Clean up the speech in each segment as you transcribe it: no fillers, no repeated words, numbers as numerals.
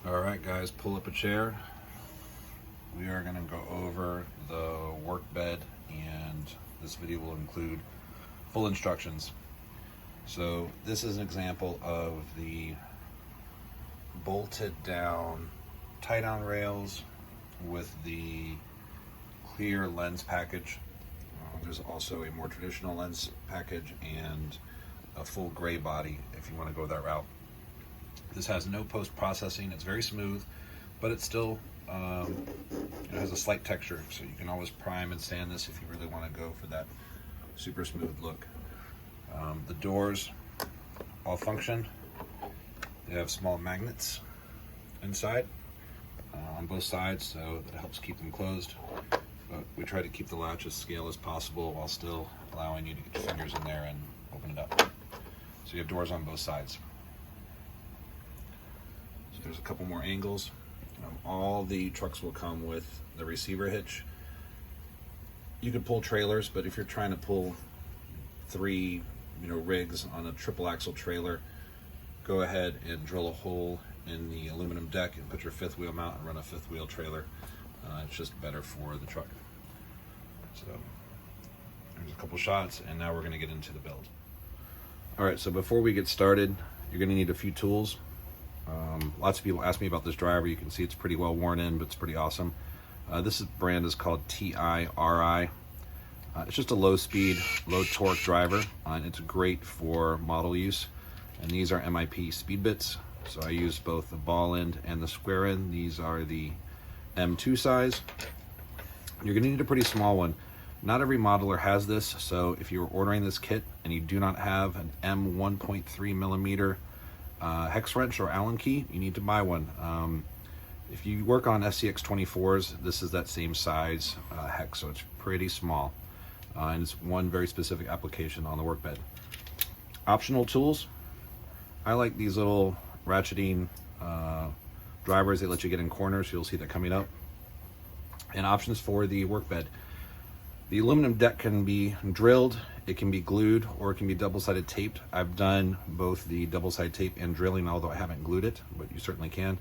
All right, guys, pull up a chair. We are going to go over the work bed, and this video will include full instructions. So this is an example of the bolted down tie-down rails with the clear lens package. There's also a more traditional lens package and a full gray body if you want to go that route. This has no post-processing. It's very smooth, but it still it has a slight texture, so you can always prime and sand this if you really want to go for that super smooth look. The doors all function. They have small magnets inside on both sides, so that helps keep them closed. But we try to keep the latch as scale as possible while still allowing you to get your fingers in there and open it up. So you have doors on both sides. So there's a couple more angles. All the trucks will come with the receiver hitch. You can pull trailers, but if you're trying to pull three rigs on a triple axle trailer, go ahead and drill a hole in the aluminum deck and put your fifth wheel mount and run a fifth wheel trailer. It's just better for the truck. So there's a couple shots, and now we're going to get into the build. All right, so before we get started, you're going to need a few tools. Lots of people ask me about this driver. You can see it's pretty well worn in, but it's pretty awesome. This brand is called TIRI. It's just a low speed, low torque driver, and it's great for model use. And these are MIP speed bits. So I use both the ball end and the square end. These are the M2 size. You're going to need a pretty small one. Not every modeler has this, so if you're ordering this kit and you do not have an M1.3 millimeter hex wrench or Allen key, you need to buy one. If you work on SCX24s, this is that same size hex, so it's pretty small. And it's one very specific application on the workbed. Optional tools. I like these little ratcheting drivers. They let you get in corners, so you'll see that coming up. And options for the workbed. The aluminum deck can be drilled, it can be glued, or it can be double-sided taped. I've done both the double-sided tape and drilling, although I haven't glued it, but you certainly can.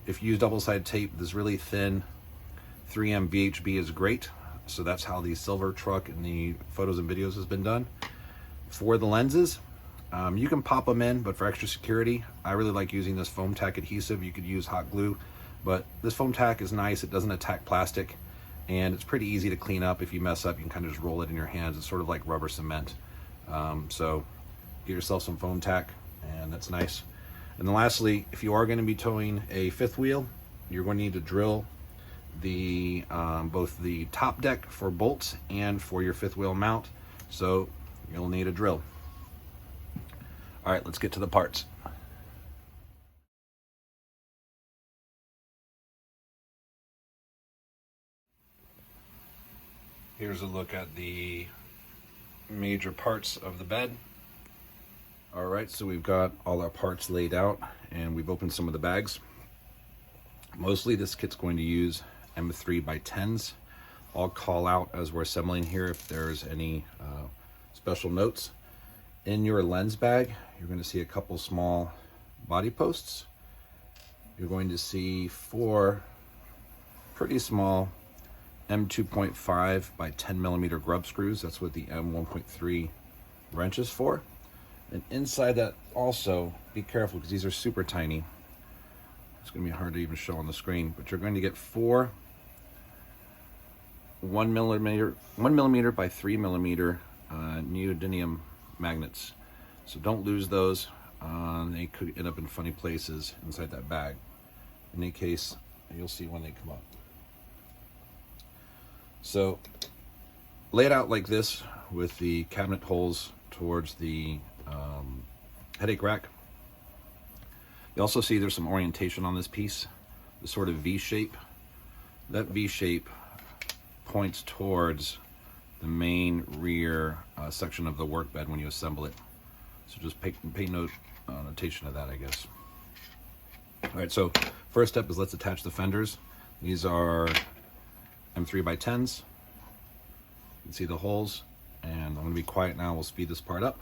If you use double-sided tape, this really thin 3M VHB is great. So that's how the silver truck in the photos and videos has been done. For the lenses, you can pop them in, but for extra security, I really like using this foam tack adhesive. You could use hot glue, but this foam tack is nice. It doesn't attack plastic, and it's pretty easy to clean up. If you mess up, you can kind of just roll it in your hands. It's sort of like rubber cement. So get yourself some foam tack, and that's nice. And then lastly, if you are going to be towing a fifth wheel, you're going to need to drill the both the top deck for bolts and for your fifth wheel mount. So you'll need a drill. All right, let's get to the parts. Here's a look at the major parts of the bed. All right, so we've got all our parts laid out, and we've opened some of the bags. Mostly this kit's going to use M3x10s. I'll call out as we're assembling here if there's any special notes. In your lens bag, you're going to see a couple small body posts. You're going to see 4 pretty small M2.5 by 10 millimeter grub screws. That's what the M1.3 wrench is for. And inside that also, be careful because these are super tiny. It's going to be hard to even show on the screen, but you're going to get 4 1 millimeter by 3 millimeter neodymium magnets. So don't lose those. They could end up in funny places inside that bag. In any case, you'll see when they come up. So lay it out like this with the cabinet holes towards the headache rack. You also see there's some orientation on this piece, the sort of V shape. That V shape points towards the main rear section of the workbed when you assemble it. So just pay notation of that, I guess. All right, so first step is let's attach the fenders. These are M3x10s. You can see the holes, and I'm going to be quiet now. We'll speed this part up,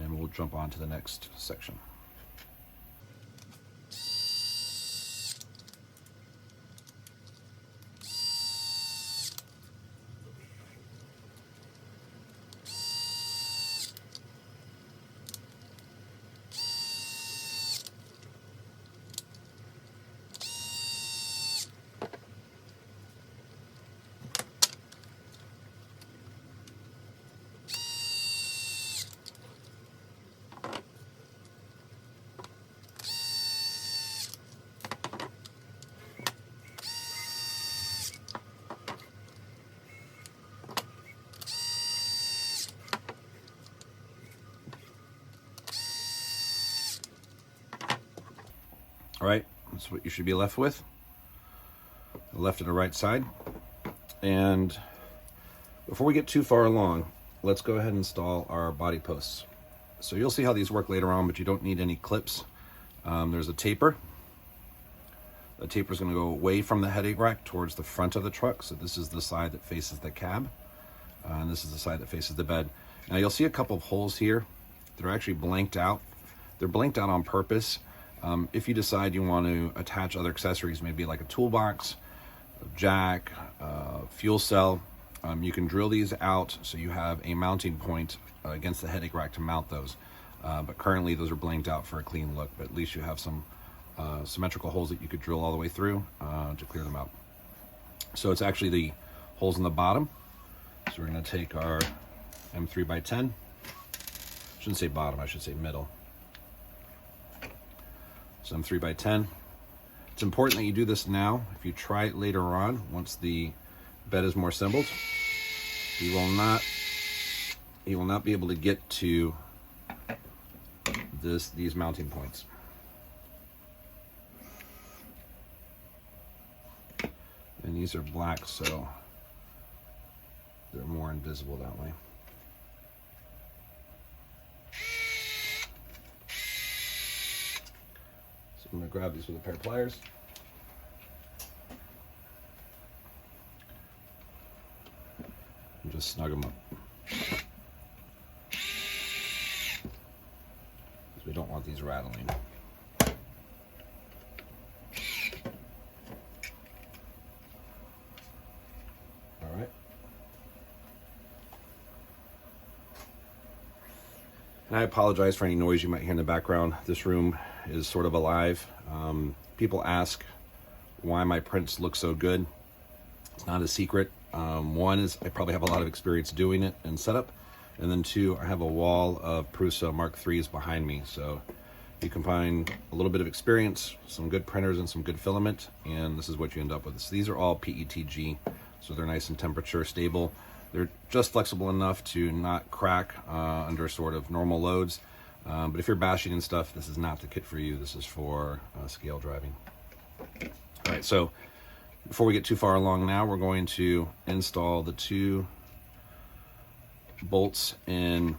and we'll jump on to the next section. All right, that's what you should be left with, the left and the right side. And before we get too far along, let's go ahead and install our body posts. So you'll see how these work later on, but you don't need any clips. There's a taper. The taper is going to go away from the headache rack towards the front of the truck. So this is the side that faces the cab, and this is the side that faces the bed. Now you'll see a couple of holes here. They're actually blanked out. They're blanked out on purpose. If you decide you want to attach other accessories, maybe like a toolbox, a jack, fuel cell, you can drill these out so you have a mounting point against the headache rack to mount those. But currently those are blanked out for a clean look, but at least you have some symmetrical holes that you could drill all the way through to clear them out. So it's actually the holes in the bottom. So we're going to take our M3x10. Shouldn't say bottom, I should say middle. So M3x10. It's important that you do this now. If you try it later on, once the bed is more assembled, you will not be able to get to these mounting points. And these are black, so they're more invisible that way. So I'm going to grab these with a pair of pliers. And just snug them up. Because we don't want these rattling. All right. And I apologize for any noise you might hear in the background. This room is sort of alive. People ask why my prints look so good. It's not a secret. One is I probably have a lot of experience doing it and setup. And then two, I have a wall of Prusa Mark IIIs behind me. So you combine a little bit of experience, some good printers, and some good filament, and this is what you end up with. So these are all PETG, so they're nice and temperature stable. They're just flexible enough to not crack under sort of normal loads. But if you're bashing and stuff, this is not the kit for you. This is for scale driving. All right, so before we get too far along now, we're going to install the 2 bolts in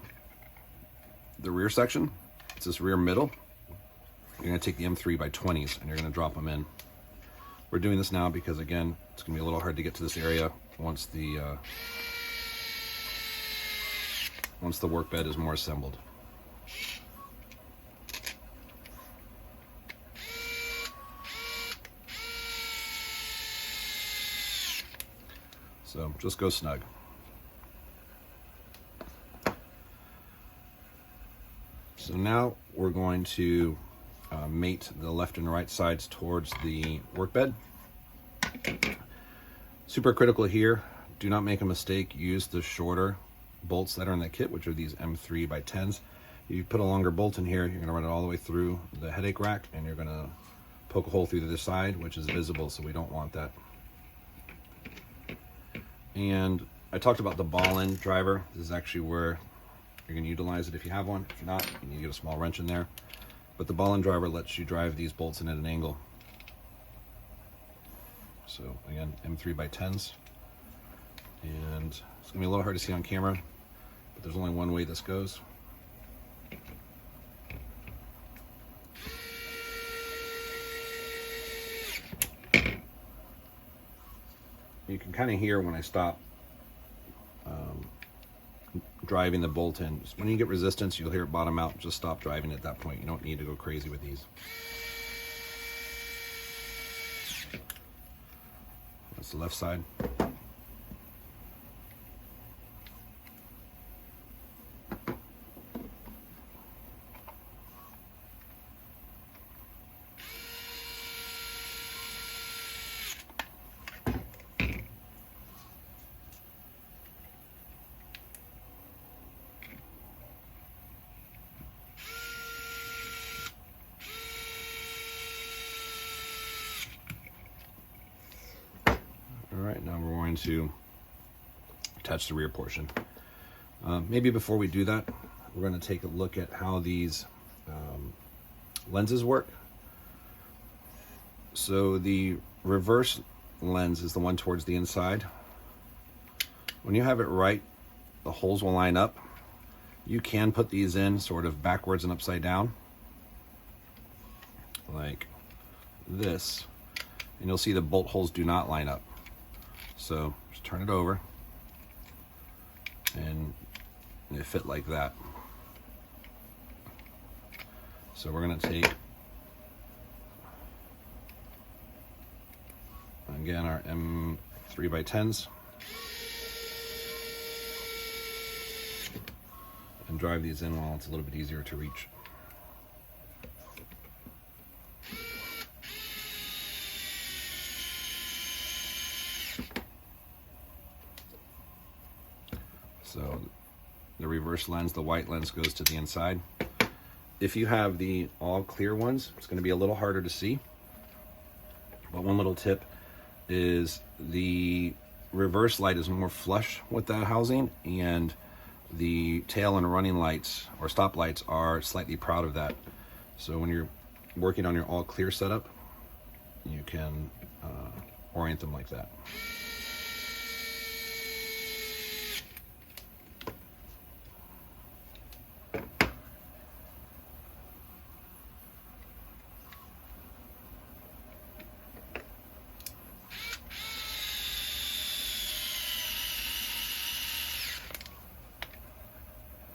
the rear section. It's this rear middle. You're going to take the M3x20s and you're going to drop them in. We're doing this now because, again, it's going to be a little hard to get to this area once the work bed is more assembled. So just go snug. So now we're going to mate the left and right sides towards the workbed. Super critical here, do not make a mistake. Use the shorter bolts that are in the kit, which are these M3x10s. If you put a longer bolt in here, you're going to run it all the way through the headache rack, and you're going to poke a hole through the side, which is visible, so we don't want that. And I talked about the ball-end driver. This is actually where you're going to utilize it if you have one. If not, you need to get a small wrench in there. But the ball-end driver lets you drive these bolts in at an angle. So again, M3x10s. And it's going to be a little hard to see on camera, but there's only one way this goes. You can kind of hear when I stop driving the bolt in. When you get resistance, you'll hear it bottom out. Just stop driving at that point. You don't need to go crazy with these. That's the left side. All right, now we're going to attach the rear portion. Maybe before we do that, we're going to take a look at how these lenses work. So the reverse lens is the one towards the inside. When you have it right, the holes will line up. You can put these in sort of backwards and upside down, like this, and you'll see the bolt holes do not line up. So just turn it over, and they fit like that. So we're going to take, again, our M3x10s and drive these in while it's a little bit easier to reach. So the reverse lens, the white lens, goes to the inside. If you have the all clear ones, it's going to be a little harder to see. But one little tip is the reverse light is more flush with that housing, and the tail and running lights or stop lights are slightly proud of that. So when you're working on your all clear setup, you can orient them like that.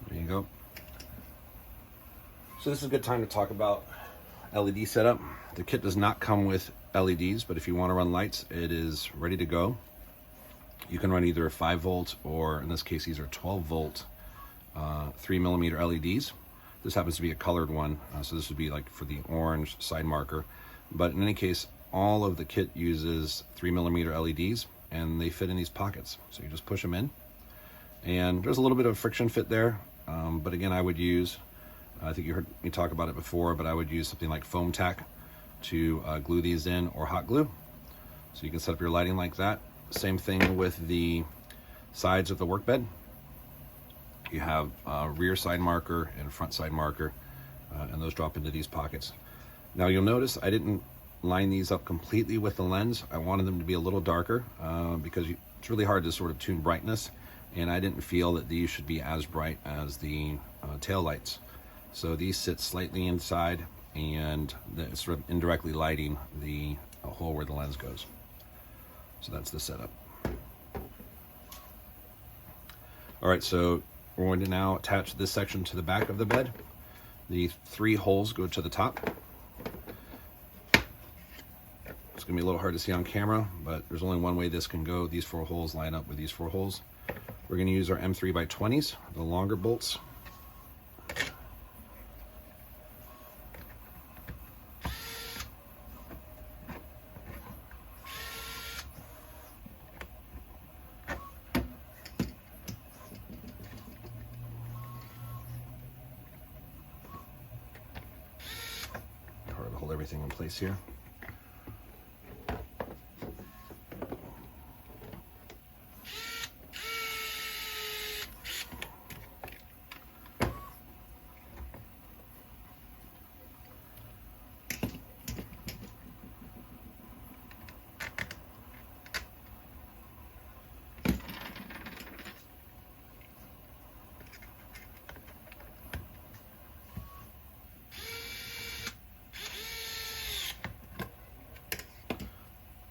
There you go. So this is a good time to talk about LED setup. The kit does not come with LEDs, but if you want to run lights, it is ready to go. You can run either a 5 volt or, in this case, these are 12 volt 3mm LEDs. This happens to be a colored one, so this would be like for the orange side marker. But in any case, all of the kit uses 3mm LEDs, and they fit in these pockets. So you just push them in, and there's a little bit of friction fit there. But again, I would use, I think you heard me talk about it before, but I would use something like foam tack to glue these in, or hot glue. So you can set up your lighting like that. Same thing with the sides of the workbed. You have a rear side marker and front side marker, and those drop into these pockets. Now you'll notice I didn't line these up completely with the lens. I wanted them to be a little darker because it's really hard to sort of tune brightness, and I didn't feel that these should be as bright as the tail lights. So these sit slightly inside, and it's sort of indirectly lighting the hole where the lens goes. So that's the setup. All right, so we're going to now attach this section to the back of the bed. The 3 holes go to the top. It's going to be a little hard to see on camera, but there's only one way this can go. These 4 holes line up with these 4 holes. We're going to use our M3x20s, the longer bolts. Hard to hold everything in place here.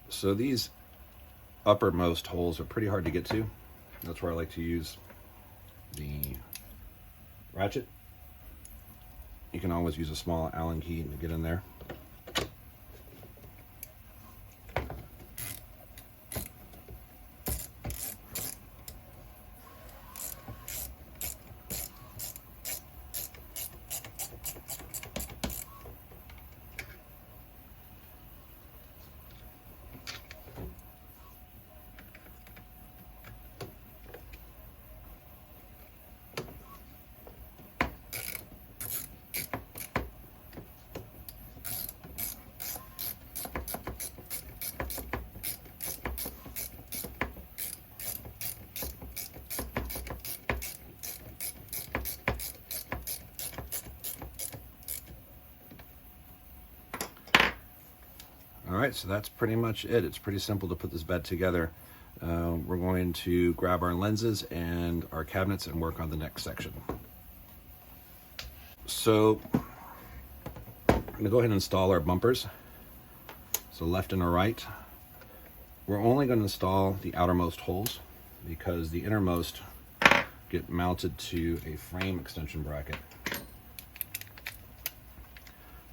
So these uppermost holes are pretty hard to get to. That's where I like to use the ratchet. You can always use a small Allen key to get in there. All right, so that's pretty much it. It's pretty simple to put this bed together. We're going to grab our lenses and our cabinets and work on the next section. So I'm gonna go ahead and install our bumpers. So left and a right. We're only gonna install the outermost holes because the innermost get mounted to a frame extension bracket.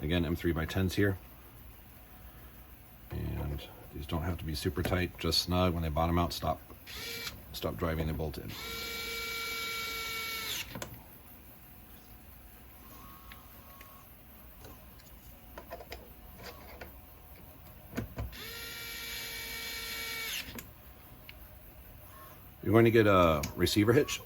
Again, M3x10s here. And these don't have to be super tight, just snug. When they bottom out, stop driving the bolt in. You're going to get a receiver hitch.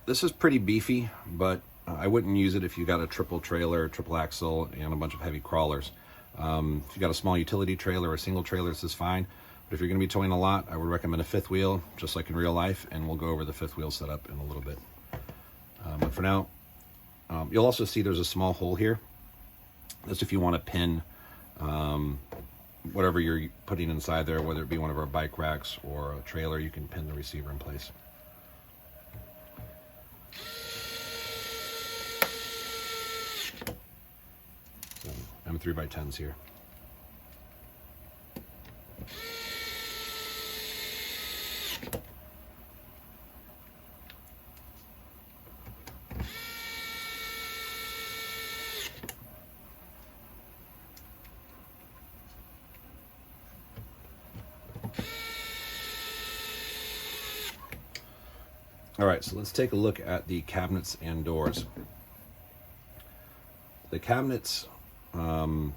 This is pretty beefy, but I wouldn't use it if you got a triple trailer, triple axle, and a bunch of heavy crawlers. If you got a small utility trailer or a single trailer, this is fine. But if you're going to be towing a lot, I would recommend a fifth wheel, just like in real life, and we'll go over the fifth wheel setup in a little bit. But for now, you'll also see there's a small hole here. That's if you want to pin whatever you're putting inside there, whether it be one of our bike racks or a trailer, you can pin the receiver in place. So M3x10s here. All right, so let's take a look at the cabinets and doors. The cabinets are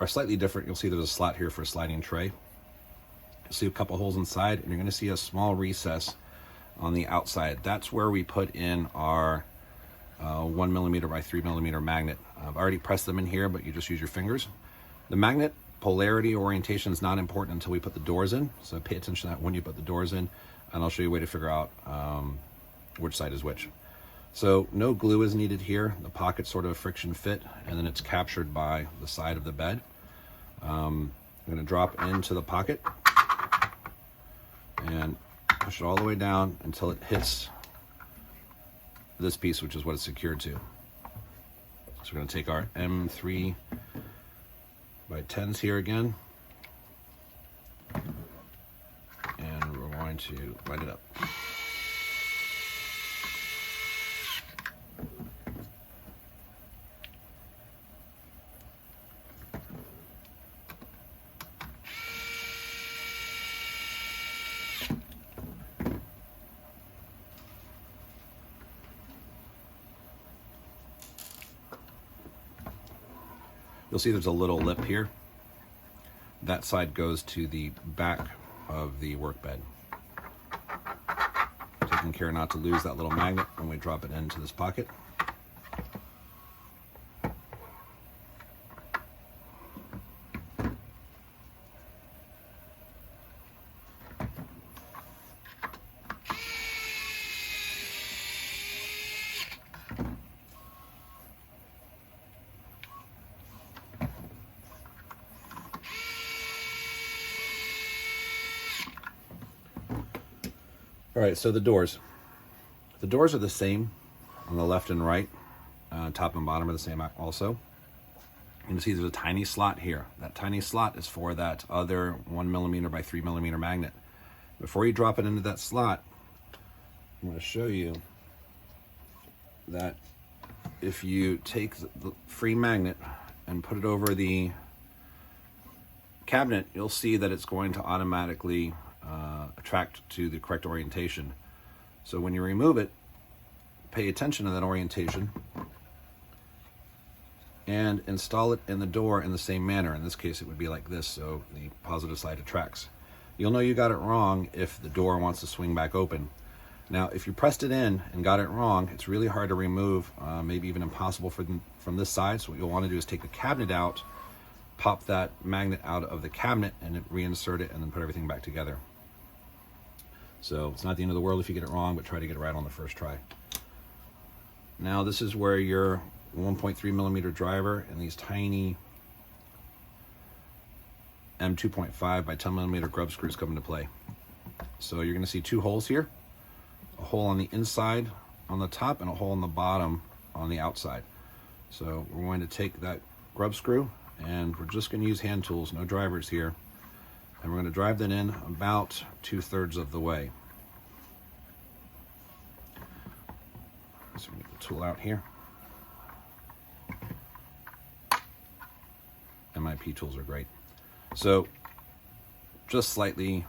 slightly different. You'll see there's a slot here for a sliding tray. You'll see a couple holes inside, and you're gonna see a small recess on the outside. That's where we put in our 1mm by 3mm magnet. I've already pressed them in here, but you just use your fingers. The magnet polarity orientation is not important until we put the doors in, so pay attention to that when you put the doors in, and I'll show you a way to figure out which side is which. So no glue is needed here. The pocket's sort of a friction fit, and then it's captured by the side of the bed. I'm gonna drop into the pocket and push it all the way down until it hits this piece, which is what it's secured to. So we're gonna take our M3x10s here again, and we're going to line it up. You'll see there's a little lip here. That side goes to the back of the workbed. Taking care not to lose that little magnet when we drop it into this pocket. All right, so the doors. The doors are the same on the left and right. Top and bottom are the same also. You can see there's a tiny slot here. That tiny slot is for that other 1mm by 3mm magnet. Before you drop it into that slot, I'm going to show you that if you take the free magnet and put it over the cabinet, you'll see that it's going to automatically attract to the correct orientation. So when you remove it, pay attention to that orientation and install it in the door in the same manner. In this case, it would be like this, so the positive side attracts. You'll know you got it wrong if the door wants to swing back open. Now, if you pressed it in and got it wrong, it's really hard to remove, maybe even impossible from this side. So what you'll want to do is take the cabinet out, pop that magnet out of the cabinet and reinsert it, and then put everything back together. So it's not the end of the world if you get it wrong, but try to get it right on the first try. Now this is where your 1.3mm driver and these tiny M2.5 by 10 millimeter grub screws come into play. So you're going to see two holes here, a hole on the inside on the top and a hole on the bottom on the outside. So we're going to take that grub screw, and we're just going to use hand tools, no drivers here, and we're going to drive that in about 2/3 of the way. So we get the tool out here. MIP tools are great. So just slightly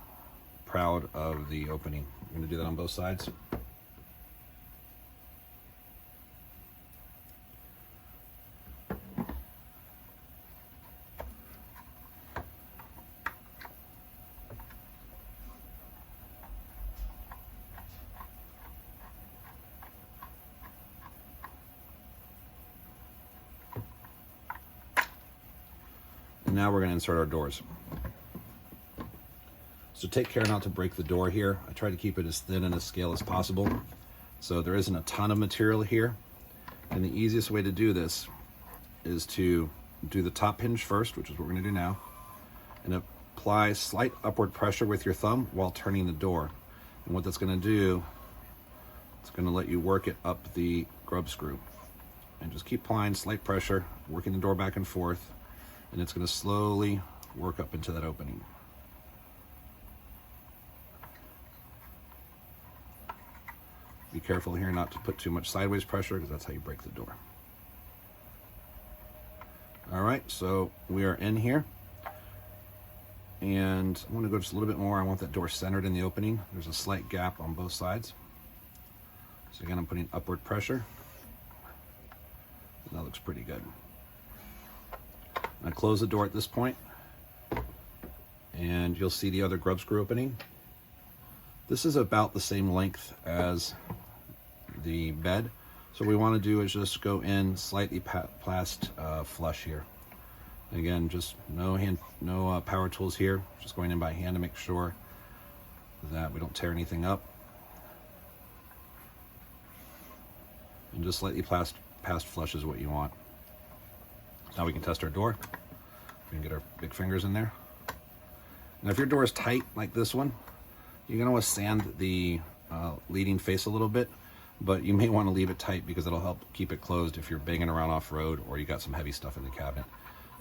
proud of the opening. I'm going to do that on both sides. And now we're going to insert our doors. So take care not to break the door here. I try to keep it as thin and as scale as possible. So there isn't a ton of material here. And the easiest way to do this is to do the top hinge first, which is what we're going to do now, and apply slight upward pressure with your thumb while turning the door. And what that's going to do, it's going to let you work it up the grub screw. And just keep applying slight pressure, working the door back and forth, and it's going to slowly work up into that opening. Be careful here not to put too much sideways pressure, because that's how you break the door. All right, so we are in here, and I want to go just a little bit more. I want that door centered in the opening. There's a slight gap on both sides. So again, I'm putting upward pressure. That looks pretty good. I close the door at this point, and you'll see the other grub screw opening. This is about the same length as the bed. So what we want to do is just go in slightly past flush here. Again, just no power tools here. Just going in by hand to make sure that we don't tear anything up. And just slightly past flush is what you want. Now we can test our door. We can get our big fingers in there. Now if your door is tight like this one, you're gonna want to sand the leading face a little bit, but you may want to leave it tight because it'll help keep it closed if you're banging around off-road or you got some heavy stuff in the cabinet.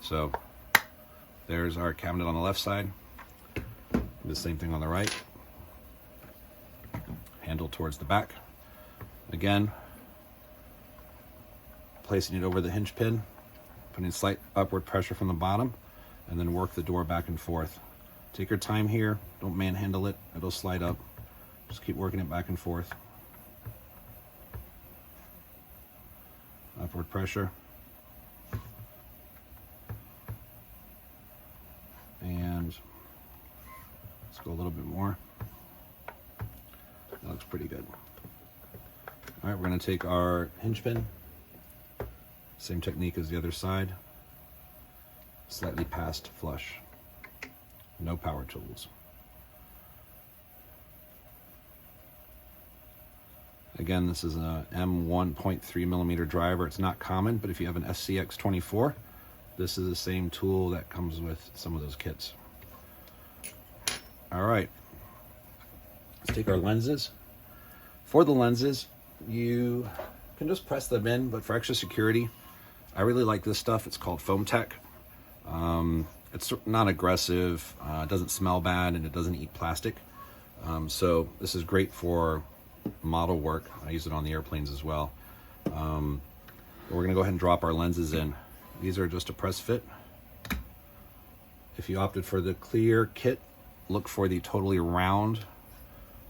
So there's our cabinet on the left side. The same thing on the right. Handle towards the back. Again, placing it over the hinge pin, putting slight upward pressure from the bottom, and then work the door back and forth. Take your time here, don't manhandle it, it'll slide up. Just keep working it back and forth. Upward pressure. And let's go a little bit more. That looks pretty good. All right, we're gonna take our hinge pin, same technique as the other side, slightly past flush. No power tools. Again, this is a M1.3 millimeter driver. It's not common, but if you have an SCX24, this is the same tool that comes with some of those kits. All right, let's take our lenses. For the lenses, you can just press them in, but for extra security, I really like this stuff. It's called Foam Tech. It's not aggressive, it doesn't smell bad, and it doesn't eat plastic. So this is great for model work. I use it on the airplanes as well. We're gonna go ahead and drop our lenses in. These are just a press fit. If you opted for the clear kit, look for the totally round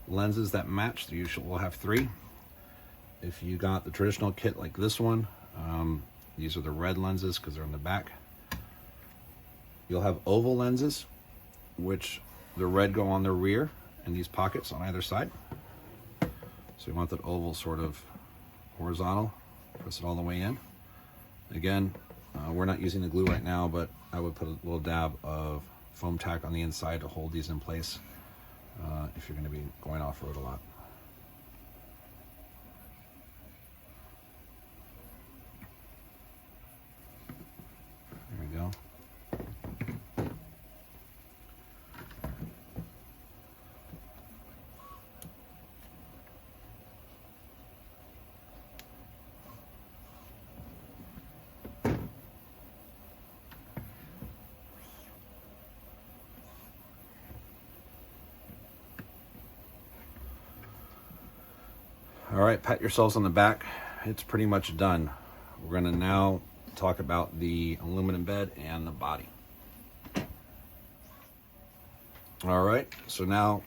lenses that match. You will have 3. If you got the traditional kit like this one, these are the red lenses because they're in the back. You'll have oval lenses, which the red go on the rear and these pockets on either side. So you want that oval sort of horizontal, press it all the way in. Again, we're not using the glue right now, but I would put a little dab of foam tack on the inside to hold these in place if you're going to be going off-road a lot. There we go. All right, pat yourselves on the back. It's pretty much done. We're gonna now talk about the aluminum bed and the body. All right, so now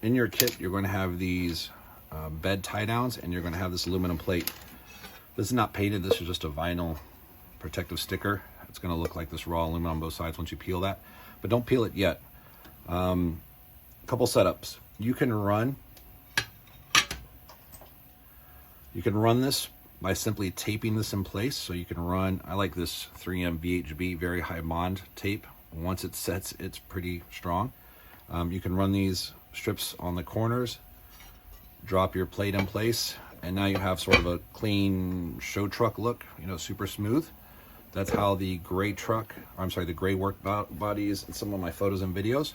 in your kit, you're going to have these bed tie downs, and you're going to have this aluminum plate. This is not painted, this is just a vinyl protective sticker. It's going to look like this raw aluminum on both sides once you peel that, but don't peel it yet. Couple setups. You can run this by simply taping this in place. So you can run, I like this 3M VHB very high bond tape. Once it sets, it's pretty strong. You can run these strips on the corners, drop your plate in place, and now you have sort of a clean show truck look, you know, super smooth. That's how the gray truck, the gray work body is in some of my photos and videos.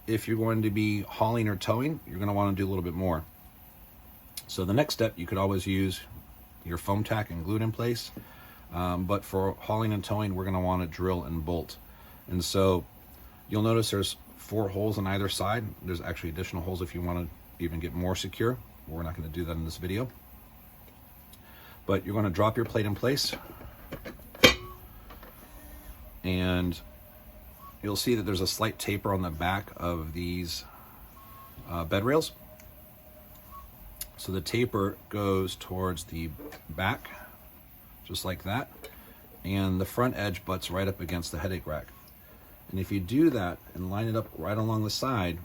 If you're going to be hauling or towing, you're going to want to do a little bit more. So the next step, you could always use your foam tack and glue it in place. But for hauling and towing, we're going to want to drill and bolt. And so you'll notice there's 4 holes on either side. There's actually additional holes if you want to even get more secure. We're not going to do that in this video. But you're going to drop your plate in place, and you'll see that there's a slight taper on the back of these bed rails. So the taper goes towards the back, just like that, and the front edge butts right up against the headache rack. And if you do that and line it up right along the side,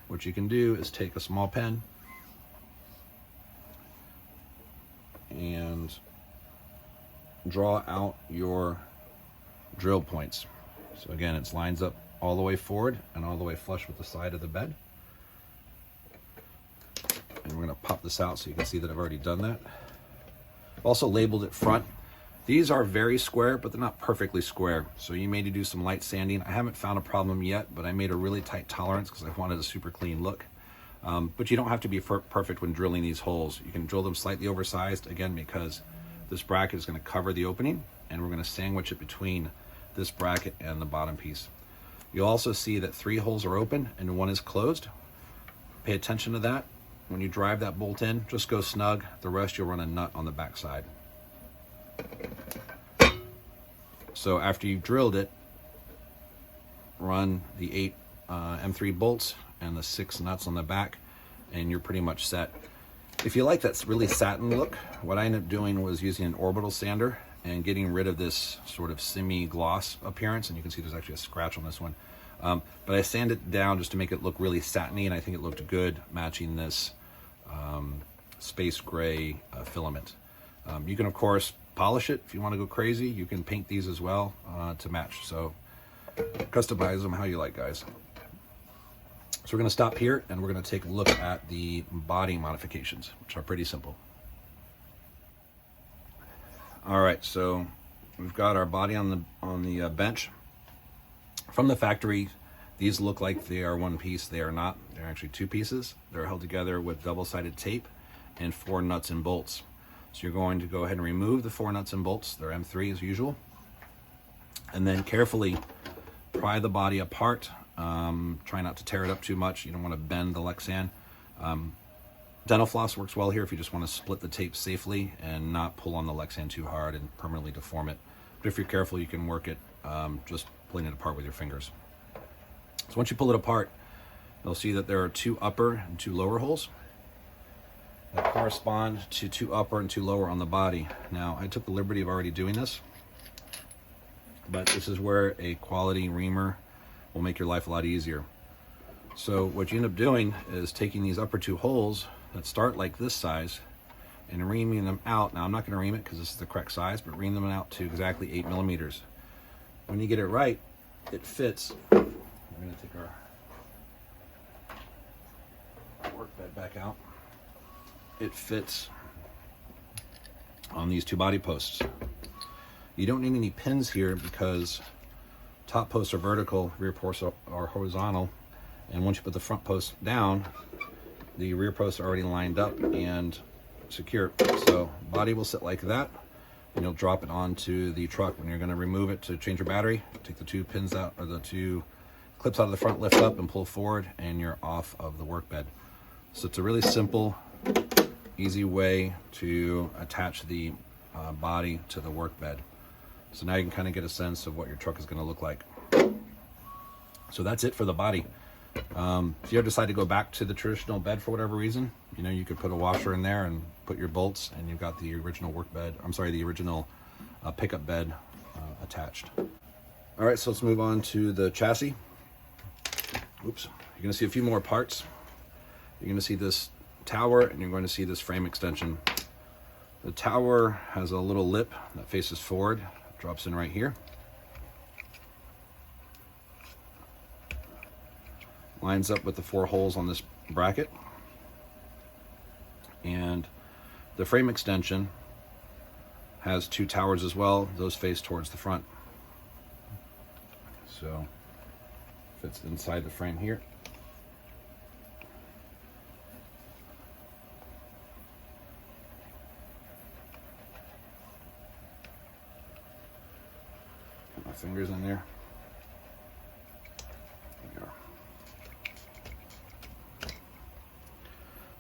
what you can do is take a small pen and draw out your drill points. So again, it lines up all the way forward and all the way flush with the side of the bed. And we're going to pop this out so you can see that I've already done that. I've also labeled it front. These are very square, but they're not perfectly square. So you may need to do some light sanding. I haven't found a problem yet, but I made a really tight tolerance because I wanted a super clean look. But you don't have to be perfect when drilling these holes. You can drill them slightly oversized, again, because this bracket is going to cover the opening, and we're going to sandwich it between this bracket and the bottom piece. You'll also see that 3 holes are open and 1 is closed. Pay attention to that. When you drive that bolt in, just go snug. The rest, you'll run a nut on the back side. So after you've drilled it, run the 8 M3 bolts and the 6 nuts on the back, and you're pretty much set. If you like that really satin look, what I ended up doing was using an orbital sander and getting rid of this sort of semi-gloss appearance, and you can see there's actually a scratch on this one. But I sanded it down just to make it look really satiny, and I think it looked good matching this space gray filament. You can, of course, polish it if you want to go crazy. You can paint these as well to match. So customize them how you like, guys. So we're going to stop here, and we're going to take a look at the body modifications, which are pretty simple. All right, so we've got our body on the bench. From the factory, these look like they are one piece. They are not. They're actually 2 pieces. They're held together with double-sided tape and 4 nuts and bolts. So you're going to go ahead and remove the 4 nuts and bolts. They're M3 as usual. And then carefully pry the body apart. Try not to tear it up too much. You don't want to bend the Lexan. Dental floss works well here if you just want to split the tape safely and not pull on the Lexan too hard and permanently deform it. But if you're careful, you can work it just pulling it apart with your fingers. So once you pull it apart, you'll see that there are 2 upper and 2 lower holes that correspond to 2 upper and 2 lower on the body. Now, I took the liberty of already doing this, but this is where a quality reamer will make your life a lot easier. So what you end up doing is taking these upper 2 holes that start like this size and reaming them out. Now, I'm not going to ream it because this is the correct size, but ream them out to exactly 8 millimeters. When you get it right, it fits. We're going to take our work bed back out. It fits on these 2 body posts. You don't need any pins here because top posts are vertical, rear posts are horizontal, and once you put the front post down, the rear posts are already lined up and secure. So body will sit like that, and you'll drop it onto the truck. When you're going to remove it to change your battery, take the 2 pins out, or the 2 clips out of the front, lift up and pull forward, and you're off of the work bed. So it's a really simple easy way to attach the body to the work bed. So now you can kind of get a sense of what your truck is going to look like. So that's it for the body. If you ever decide to go back to the traditional bed for whatever reason, you know, you could put a washer in there and put your bolts, and you've got the original work bed, the original pickup bed attached. All right, so let's move on to the chassis. Oops. You're going to see a few more parts. You're going to see this tower, and you're going to see this frame extension. The tower has a little lip that faces forward, drops in right here. Lines up with the 4 holes on this bracket. And the frame extension has 2 towers as well. Those face towards the front. So fits inside the frame here. Put my fingers in there.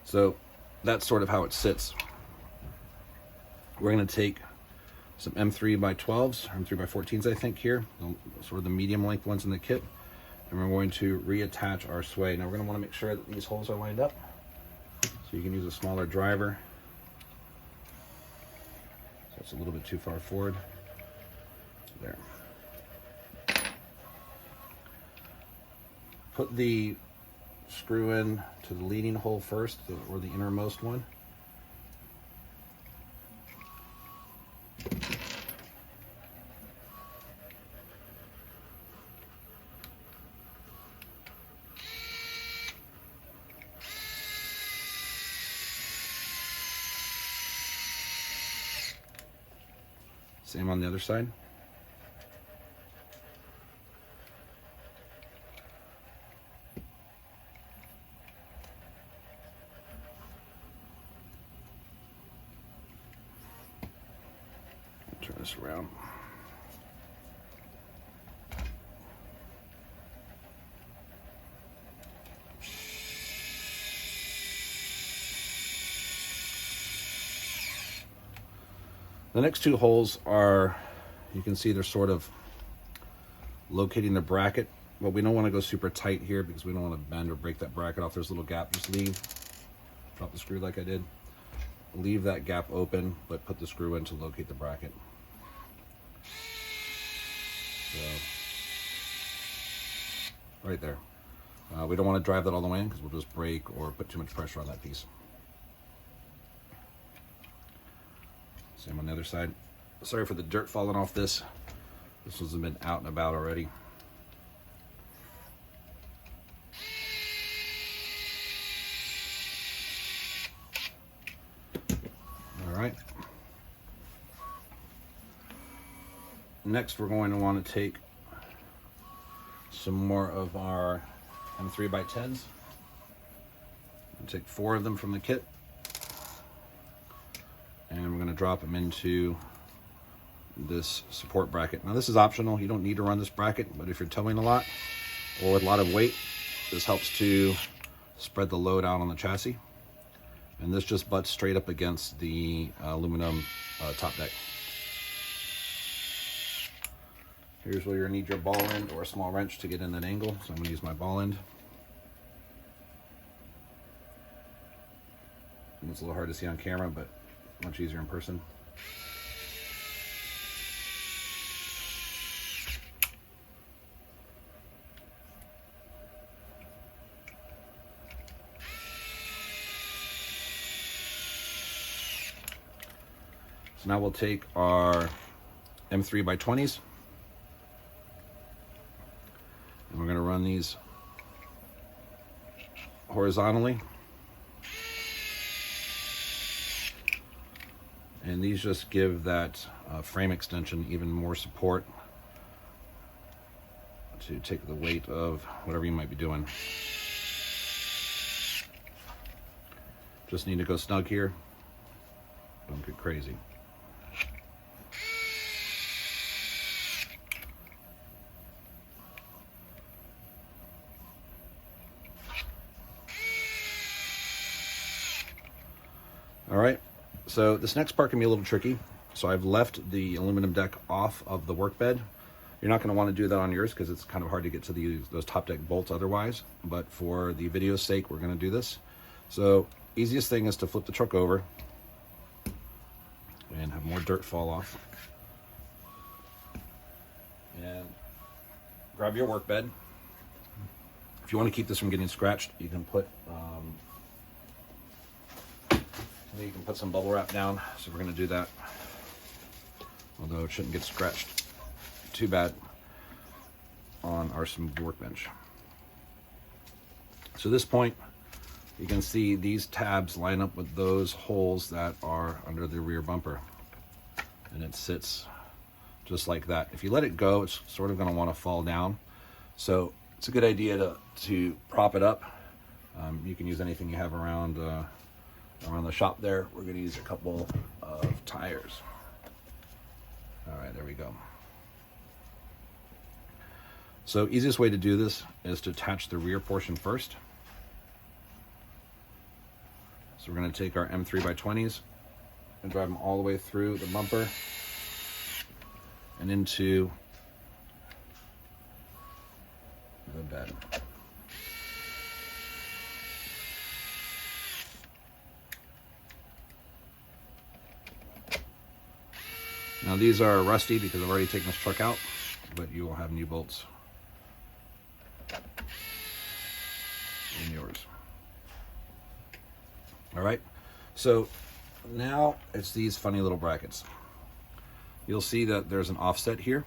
So that's sort of how it sits. We're going to take some M3x12s, M3x14s I think here, sort of the medium length ones in the kit, and we're going to reattach our sway. Now we're going to want to make sure that these holes are lined up, so you can use a smaller driver. So it's a little bit too far forward. There. Put the screw in to the leading hole first, or the innermost one. Same on the other side. Turn this around. The next 2 holes are, you can see they're sort of locating the bracket, but we don't want to go super tight here because we don't want to bend or break that bracket off. There's a little gap. Just drop the screw like I did. Leave that gap open, but put the screw in to locate the bracket. So, right there. We don't want to drive that all the way in because we'll just break or put too much pressure on that piece. Same on the other side. Sorry for the dirt falling off this. This one's been out and about already. All right. Next, we're going to want to take some more of our M3x10s. Take 4 of them from the kit. And we're going to drop them into this support bracket. Now this is optional. You don't need to run this bracket, but if you're towing a lot or with a lot of weight, this helps to spread the load out on the chassis. And this just butts straight up against the aluminum top deck. Here's where you're going to need your ball end or a small wrench to get in that angle. So I'm going to use my ball end. And it's a little hard to see on camera, but much easier in person. So now we'll take our M3x20s and we're going to run these horizontally. And these just give that frame extension even more support to take the weight of whatever you might be doing. Just need to go snug here. Don't get crazy. All All right, so this next part can be a little tricky. So I've left the aluminum deck off of the workbed. You're not going to want to do that on yours because it's kind of hard to get to those top deck bolts otherwise. But for the video's sake, we're going to do this. So easiest thing is to flip the truck over and have more dirt fall off. And grab your workbed. If you want to keep this from getting scratched, you can put some bubble wrap down. So we're going to do that. Although it shouldn't get scratched too bad on our smooth workbench. So at this point, you can see these tabs line up with those holes that are under the rear bumper. And it sits just like that. If you let it go, it's sort of going to want to fall down. So it's a good idea to prop it up. You can use anything you have around the shop there. We're going to use a couple of tires. All right, there we go. So easiest way to do this is to attach the rear portion first. So we're going to take our M3x20s and drive them all the way through the bumper and into the bed. Now these are rusty because I've already taken this truck out, but you will have new bolts in yours. All right, so now it's these funny little brackets. You'll see that there's an offset here.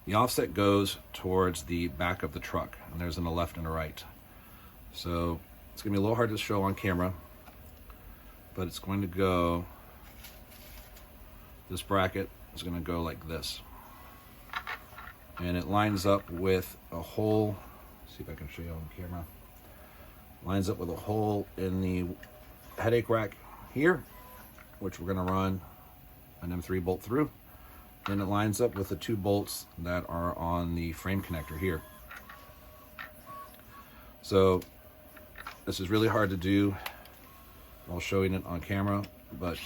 The offset goes towards the back of the truck, and there's a left and a right. So it's gonna be a little hard to show on camera, but it's going to go, this bracket is gonna go like this. And it lines up with a hole, see if I can show you on camera, lines up with a hole in the headache rack here, which we're gonna run an M3 bolt through. Then it lines up with the 2 bolts that are on the frame connector here. So this is really hard to do while showing it on camera, but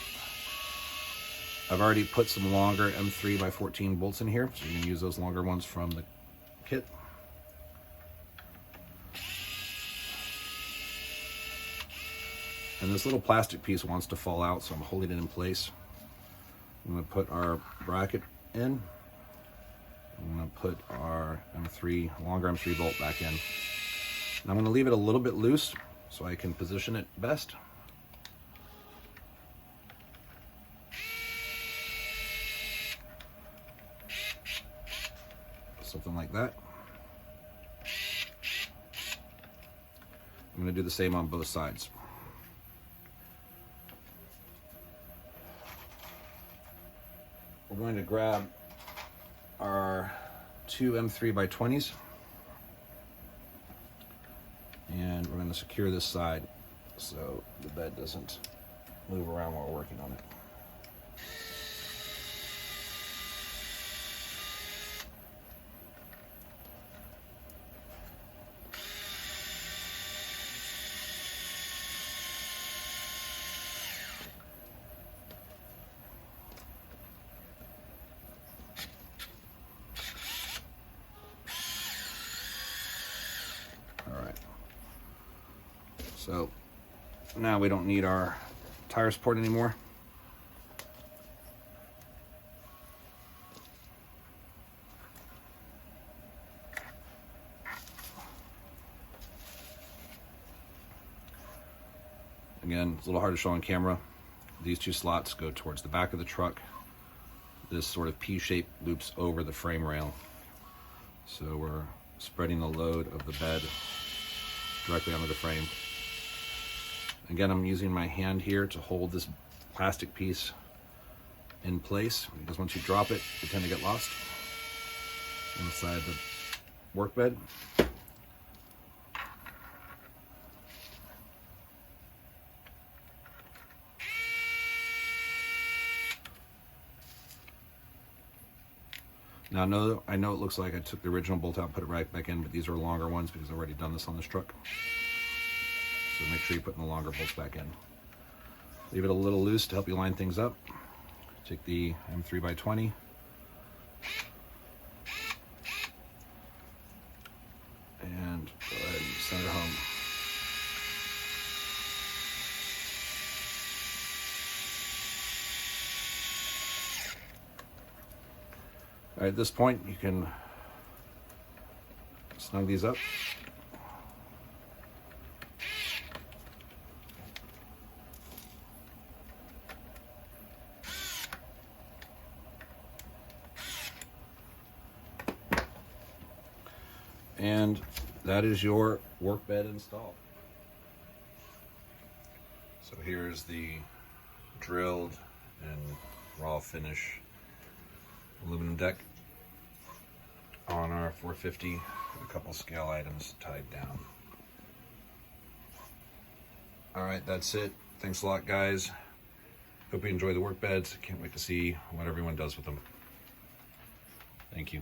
I've already put some longer M3x14 bolts in here, so you can use those longer ones from the kit. And this little plastic piece wants to fall out, so I'm holding it in place. I'm going to put our bracket in. I'm going to put our longer M3 bolt back in. And I'm going to leave it a little bit loose so I can position it best. Something like that. I'm going to do the same on both sides. We're going to grab our 2 M3x20s and we're going to secure this side so the bed doesn't move around while we're working on it. So now we don't need our tire support anymore. Again, it's a little hard to show on camera. These 2 slots go towards the back of the truck. This sort of P shape loops over the frame rail. So we're spreading the load of the bed directly onto the frame. Again, I'm using my hand here to hold this plastic piece in place because once you drop it, you tend to get lost inside the workbed. Now I know it looks like I took the original bolt out and put it right back in, but these are longer ones because I've already done this on this truck. So make sure you're putting the longer bolts back in. Leave it a little loose to help you line things up. Take the M3x20. And go ahead and send it home. All right, at this point, you can snug these up. And that is your work bed installed. So here's the drilled and raw finish aluminum deck on our 450 with a couple scale items tied down. All right, that's it. Thanks a lot, guys. Hope you enjoy the work beds. Can't wait to see what everyone does with them. Thank you.